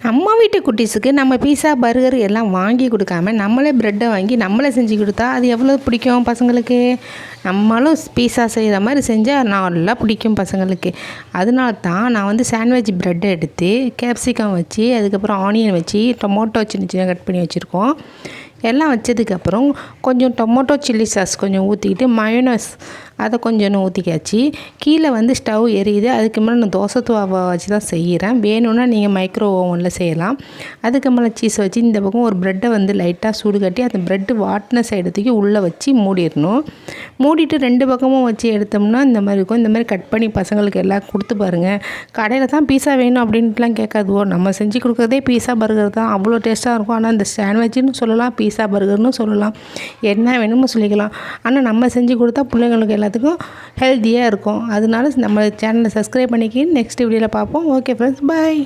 நம்ம வீட்டு குட்டீஸுக்கு நம்ம பீஸா பர்கர் எல்லாம் வாங்கி கொடுக்காம நம்மளே ப்ரெட்டை வாங்கி நம்மளே செஞ்சு கொடுத்தா அது எவ்வளோ பிடிக்கும் பசங்களுக்கு. நம்மளும் பீஸா செய்கிற மாதிரி செஞ்சால் நல்லா பிடிக்கும் பசங்களுக்கு. அதனால தான் நான் வந்து சாண்ட்விச் ப்ரெட்டை எடுத்து கேப்சிகம் வச்சு அதுக்கப்புறம் ஆனியன் வச்சு டொமேட்டோ சின்ன சின்ன கட் பண்ணி வச்சுருக்கோம். எல்லாம் வச்சதுக்கப்புறம் கொஞ்சம் டொமேட்டோ சில்லி சாஸ் கொஞ்சம் ஊற்றிக்கிட்டு மயோனஸ் அதை கொஞ்சம் ஊற்றிக்காச்சு. கீழே வந்து ஸ்டவ் எரியுது. அதுக்கு மேலே நான் தோசை தவாவை வச்சு தான் செய்கிறேன். வேணும்னா நீங்கள் மைக்ரோ ஓவனில் செய்யலாம். அதுக்கு மேலே சீஸ் வச்சு இந்த பக்கம் ஒரு ப்ரெட்டை வந்து லைட்டாக சூடு கட்டி அந்த ப்ரெட்டு வாட்டின சைடத்துக்கு உள்ளே வச்சு மூடிடணும். மூடிட்டு 2 பக்கமும் வச்சு எடுத்தோம்னா இந்த மாதிரி இருக்கும். இந்த மாதிரி கட் பண்ணி பசங்களுக்கு எல்லாம் கொடுத்து பாருங்கள். கடையில் தான் பீஸா வேணும் அப்படின்ட்டுலாம் கேட்காதுவோ. நம்ம செஞ்சு கொடுக்குறதே பீஸா பர்கர் தான். அவ்வளோ டேஸ்ட்டாக இருக்கும். ஆனால் இந்த சாண்ட்விச்சுன்னு சொல்லலாம், பீஸா பர்கர்னு சொல்லலாம், என்ன வேணுமோ சொல்லிக்கலாம். ஆனால் நம்ம செஞ்சு கொடுத்தா பிள்ளைங்களுக்கு எல்லாத்துக்கும் ஹெல்த்தியாக இருக்கும். அதனால நம்ம சேனலை சப்ஸ்கிரைப் பண்ணிக்கி நெக்ஸ்ட் வீடியோவில் பார்ப்போம். ஓகே ஃப்ரெண்ட்ஸ், பாய்.